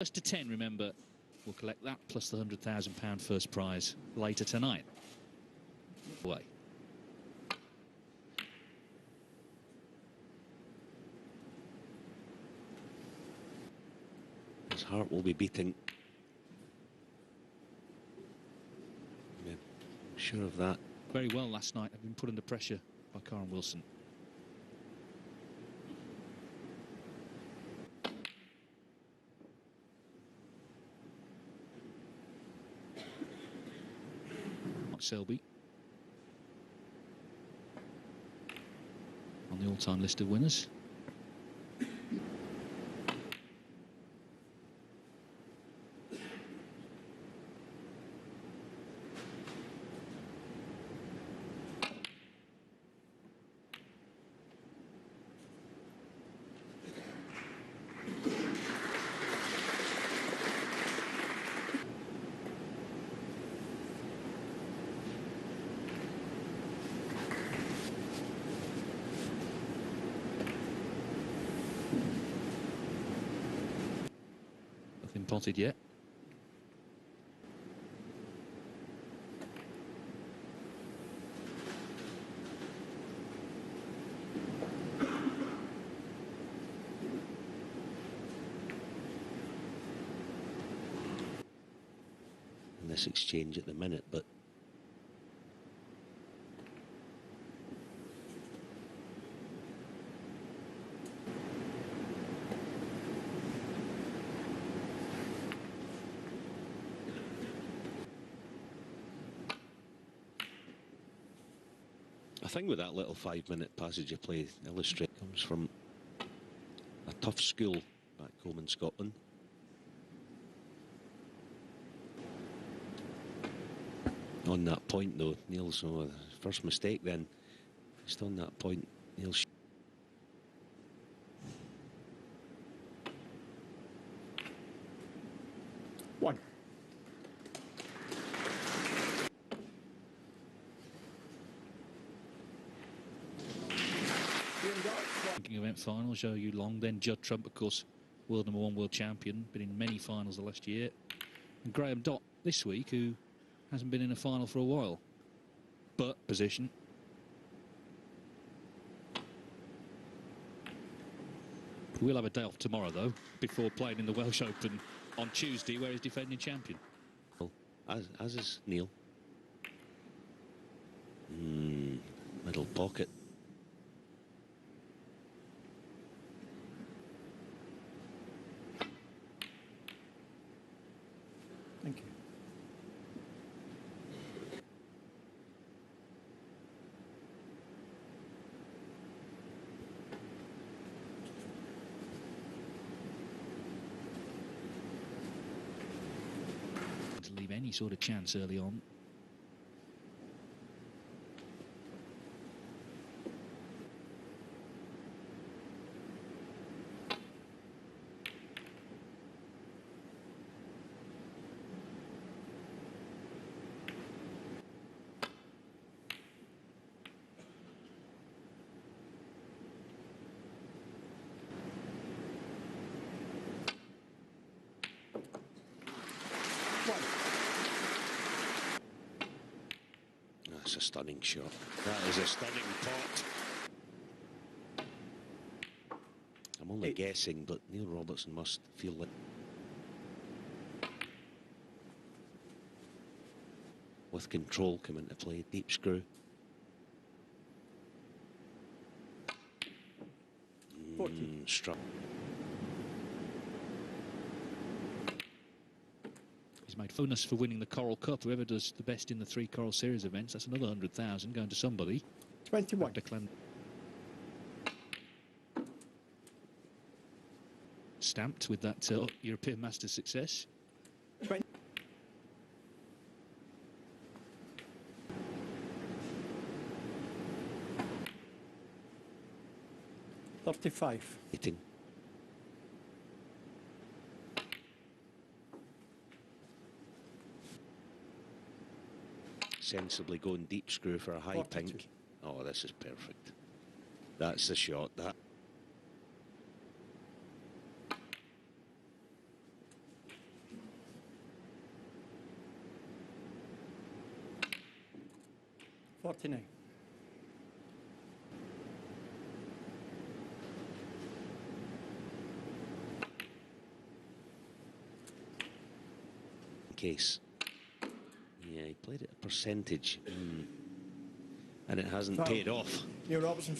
First to 10, remember, we'll collect that plus the £100,000 first prize later tonight. Away. His heart will be beating. I'm sure of that. Very well last night. I've been put under pressure by Karen Wilson. Selby on the all-time list of winners. Nothing potted yet. In this exchange at the minute, but I think with that little 5-minute passage of play illustrate comes from a tough school back home in Scotland. On that point though, Neil's first mistake then. Just on that point, Neil's one. Thinking event final, show you long. Then Judd Trump, of course, world #1 world champion, been in many finals the last year. And Graeme Dott this week, who hasn't been in a final for a while. But position. We'll have a day off tomorrow, though, before playing in the Welsh Open on Tuesday, where he's defending champion. as is Neil. Middle pocket. Thank you. To leave any sort of chance early on. That's a stunning shot. That is a stunning pot. I'm only guessing, but Neil Robertson must feel like with control come into play. Deep screw. 40. Struck. He's made bonus for winning the Coral Cup. Whoever does the best in the 3 Coral Series events, that's another 100,000 going to somebody. 21. Stamped with that European Masters success. 20. $35. Hitting. Sensibly going deep screw for a high 42. pink. Oh, this is perfect. That's the shot. That 49. Case. Yeah, he played at a percentage. And it hasn't paid off. Neil Robertson.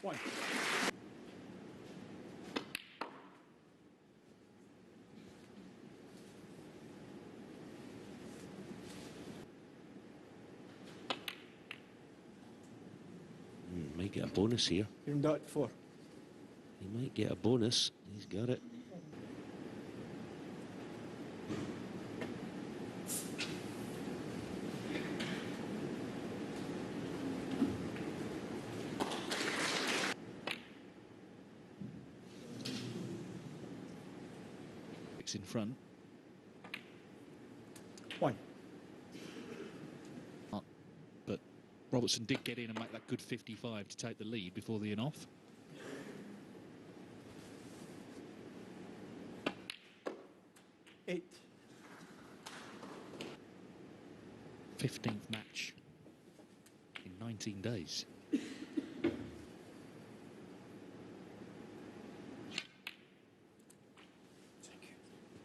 One. Might get a bonus here. Graeme Dott 4. He might get a bonus. He's got it. It's in front. 1. But Robertson did get in and make that good 55 to take the lead before the in-off. Eight. 15th match in 19 days.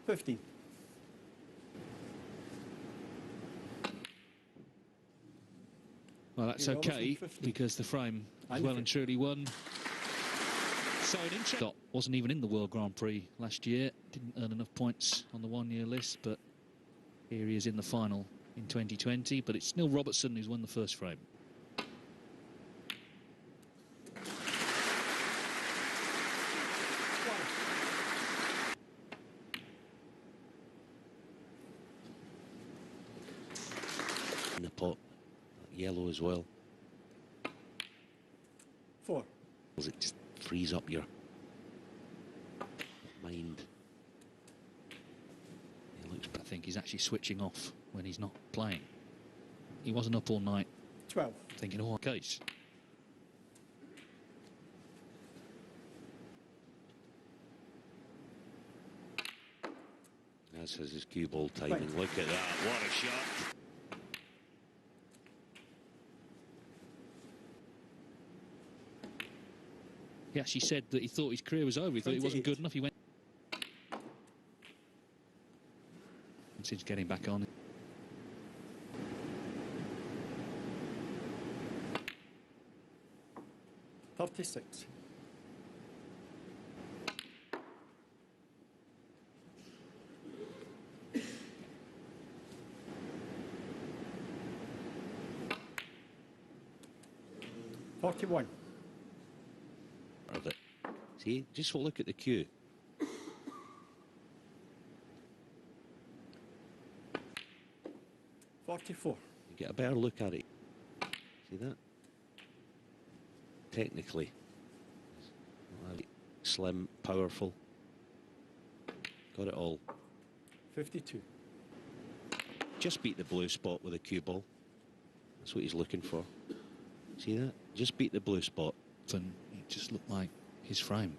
15. Well, that's You're okay obviously 50. because the frame is And well and 50. truly won. So an interest. Dott wasn't even in the World Grand Prix last year. Didn't earn enough points on the one-year list, but here he is in the final in 2020. But it's still Robertson who's won the first frame. In the pot. Yellow as well. 4. It just frees up your mind. He looks I think he's actually switching off when he's not playing. He wasn't up all night 12. thinking, oh, case. As has his cue ball timing. Right. Look at that. What a shot. He actually said that he thought his career was over. He thought he wasn't 28. good enough. He went. Since getting back on. 36. $41. Of it. See, just look at the cue. $44. You get a better look at it. See that? Technically. Slim, powerful. Got it all. 52. Just beat the blue spot with a cue ball. That's what he's looking for. See that? Just beat the blue spot. And it just looked like his frame.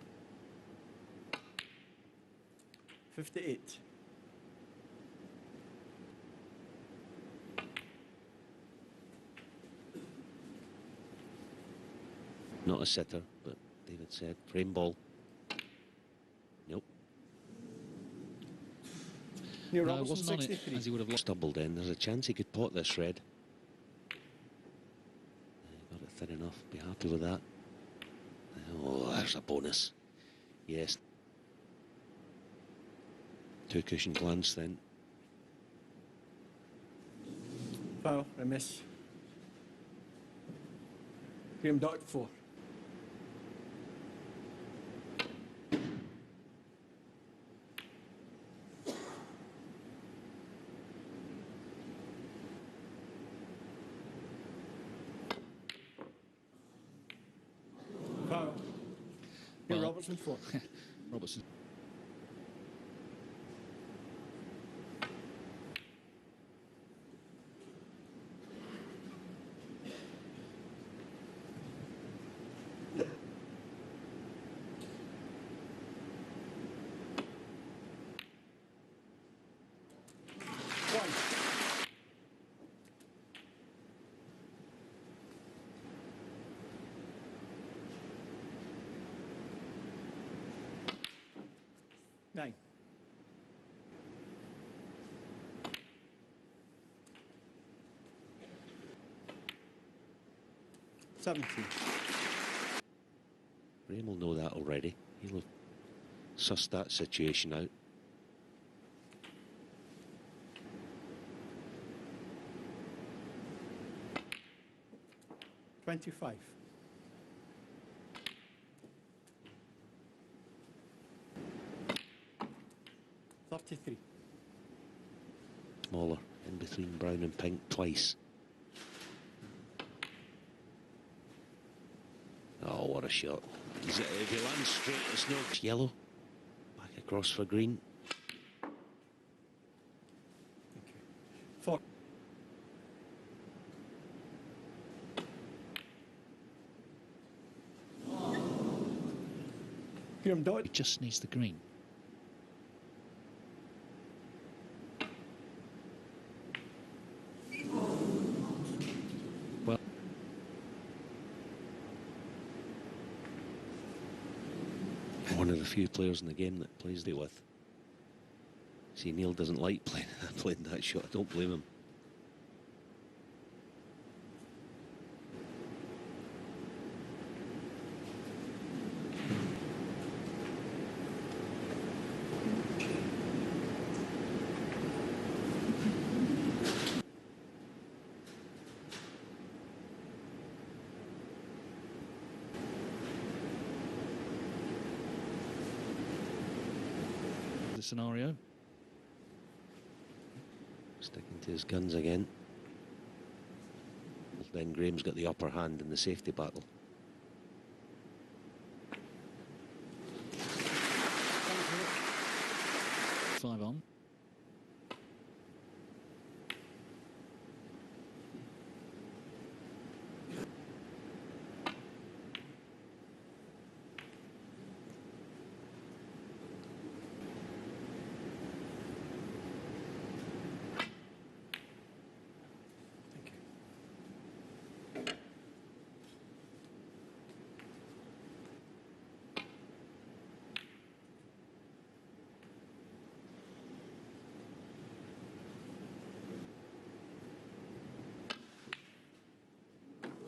58. Not a sitter, but David said frame ball. Nope. Neil No, Robertson wasn't on it 63. as he would have lost. Stumbled in. There's a chance he could pot this red. Got it thin enough. Be happy with that. Oh, there's a bonus. Yes. Two cushion glance then. Foul. I miss. Graeme Dott 4. Foul. Neil Well, Robertson 4. Robertson. One. Nine. Seventeen. Graeme will know that already. He'll have sussed that situation out. $25. $33. Smaller, in between brown and pink twice. Oh, what a shot. If he lands straight, it's no yellow. Back across for green. Okay. 4. Graeme Dott. He just needs the green. Well, One of the few players in the game that plays it with. See, Neil doesn't like playing that shot. I don't blame him. the scenario. Sticking to his guns again. Then Graeme's got the upper hand in the safety battle. Five on.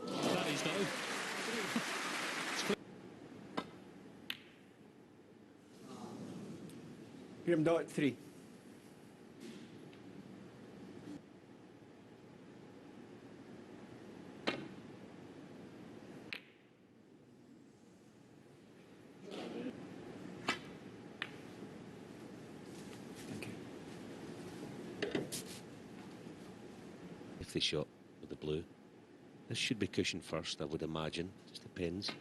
That is though. Graeme Dott, 3. If they shot with the blue. This should be cushion first, I would imagine. Just depends.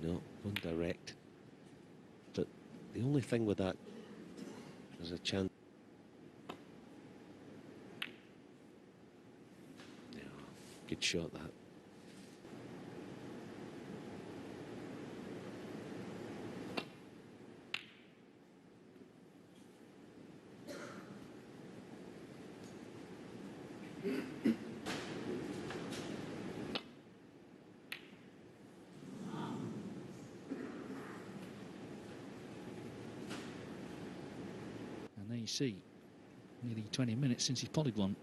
No, going direct. But the only thing with that, there's a chance. Yeah, good shot that. And there you see, nearly 20 minutes since he's potted one.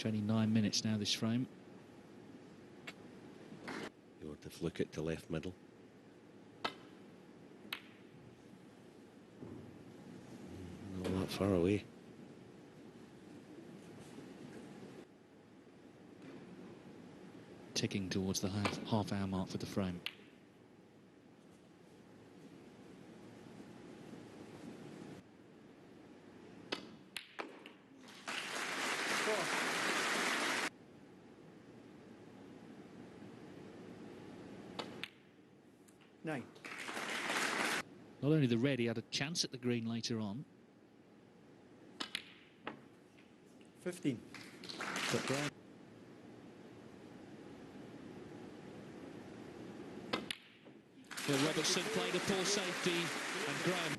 only 9 minutes now, this frame. You want to flick it to left middle. Not that far away. Ticking towards the half-hour mark for the frame. Nine. Not only the red, he had a chance at the green later on. 15. But Graeme. Well, Robertson played a poor safety, and Graeme.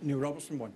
New Robertson 1.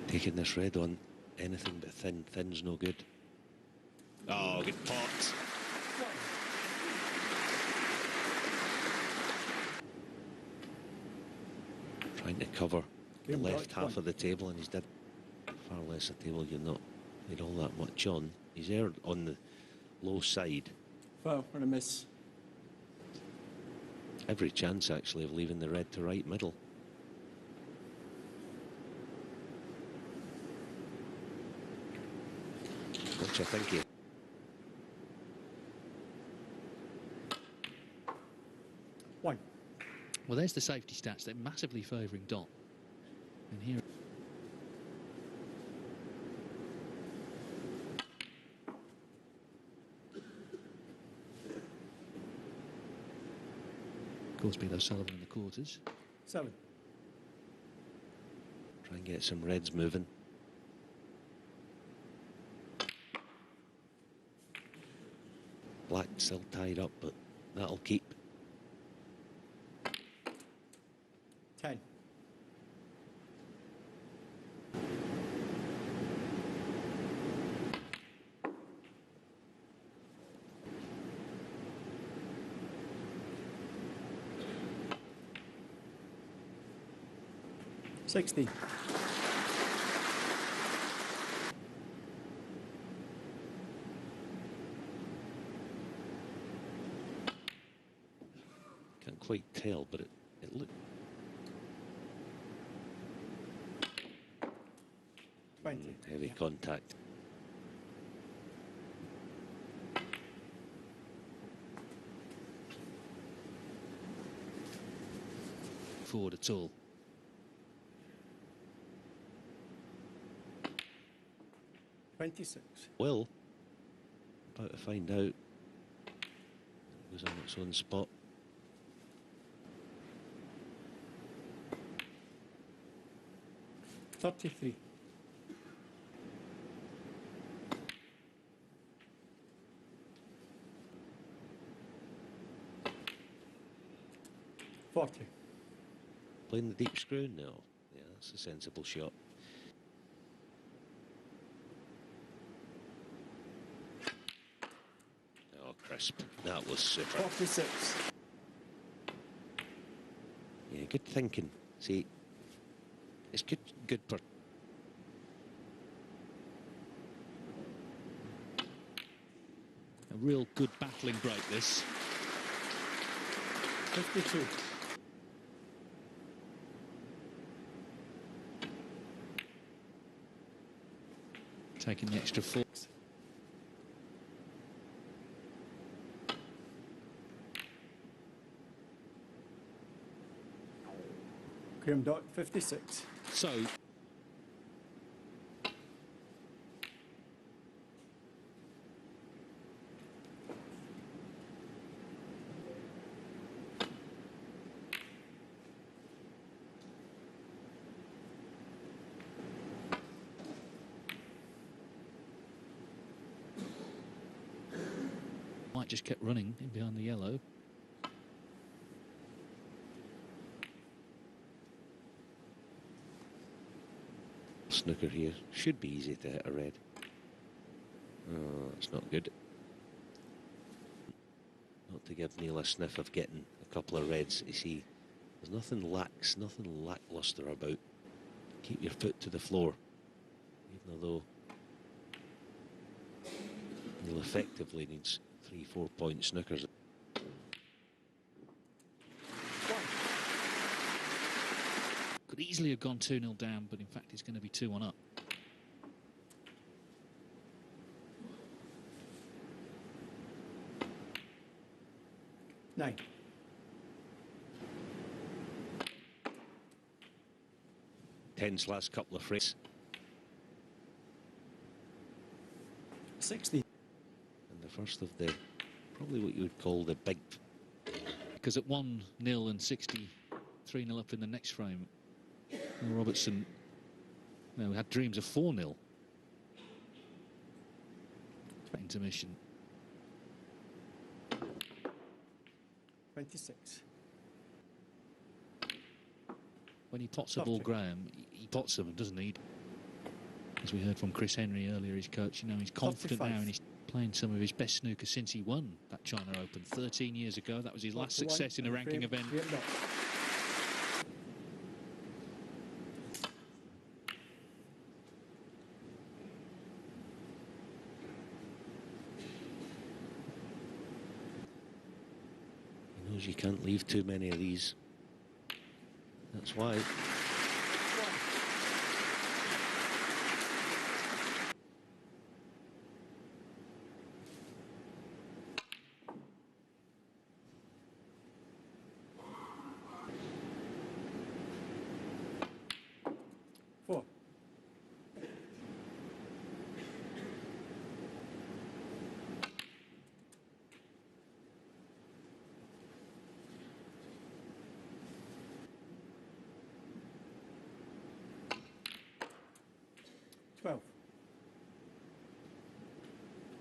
Taking this red on anything but thin. Thin's no good. Oh, good pot. Trying to cover the Graeme left Dott half one. of the table, and he's did far less a table you're not made all that much on. He's erred on the low side. Foul and a miss. Every chance actually of leaving the red to right middle. Which I think he... One. Well, there's the safety stats. They're massively favouring Dott. And here... Of course, Bill O'Sullivan in the quarters. 7. Try and get some reds moving. Black still tied up, but that'll keep. 10. $60. Can't quite tell, but it looked... 20. Heavy contact. straightforward at all. $26. Well, about to find out. It was on its own spot. $33. $40. Playing the deep screw? No. Yeah, that's a sensible shot. Oh, crisp. That was super. 46. Yeah, good thinking. See, it's good for... A real good battling break, this. 52. Taking the extra 4. Graeme Dott, 56. So, White just kept running in behind the yellow. Snooker here. Should be easy to hit a red. Oh, that's not good. Not to give Neil a sniff of getting a couple of reds. You see, there's nothing lackluster about. Keep your foot to the floor. Even though Neil effectively needs 3-4 point snookers. Could easily have gone 2-0 down, but in fact it's going to be 2-1 up. $9. Ten's last couple of frames. 60. And the first of the, probably what you would call the big... Because at 1-0 and 63-0 up in the next frame, Robertson had dreams of 4-0. Intermission. 26. When he pots a ball, Graeme, he pots them, doesn't he? As we heard from Chris Henry earlier, his coach, he's confident 35. now and he's playing some of his best snooker since he won that China Open 13 years ago. That was his last success in a ranking event. He knows you can't leave too many of these. That's why. $4. $12.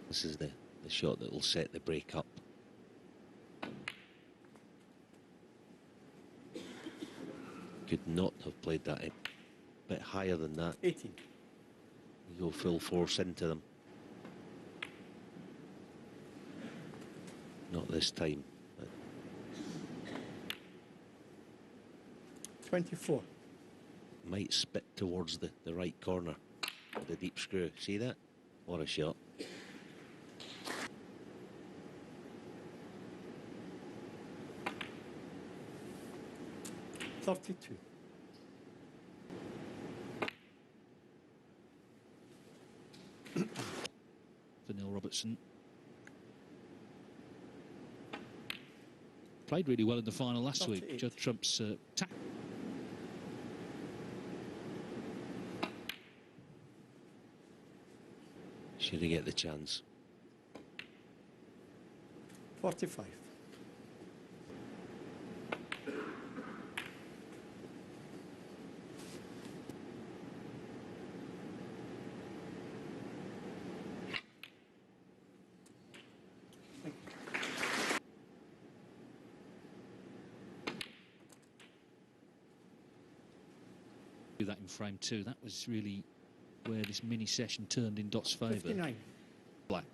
This is the shot that will set the break up. Could not have played that a bit higher than that. 18. You go full force into them. Not this time. But 24. might spit towards the right corner of the deep screw. See that? What a shot. $32. For Neil Robertson. Played really well in the final last week. 48. Judd Trump's Should he get the chance? 45. Do that in frame 2. That was really where this mini session turned in Dott's favour. 59. Black.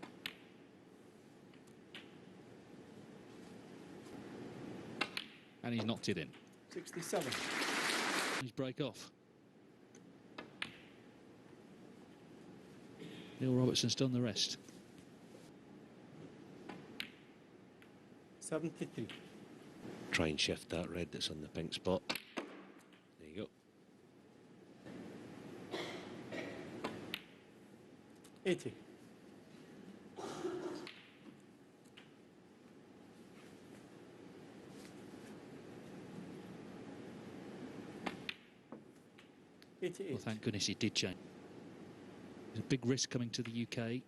And he's knocked it in. 67. He's break off. Neil Robertson's done the rest. 73. Try and shift that red that's on the pink spot. There you go. 80. Well, thank goodness he did change. There's a big risk coming to the UK.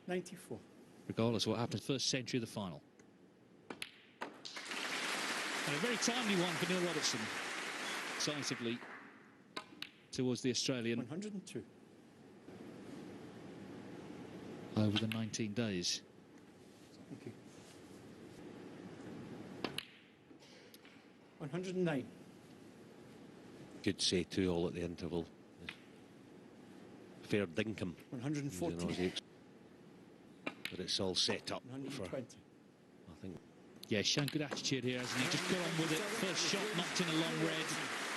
$94. Regardless of what happens, first century of the final. And a very timely one for Neil Robertson. Decisively towards the Australian 102. over the 19 days. Thank you. 109. Good say 2-all at the interval. Fair dinkum. 140. But it's all set up for, 120. I think. Yeah, shown good attitude here, hasn't he? Just got on with it. First shot knocked in a long red.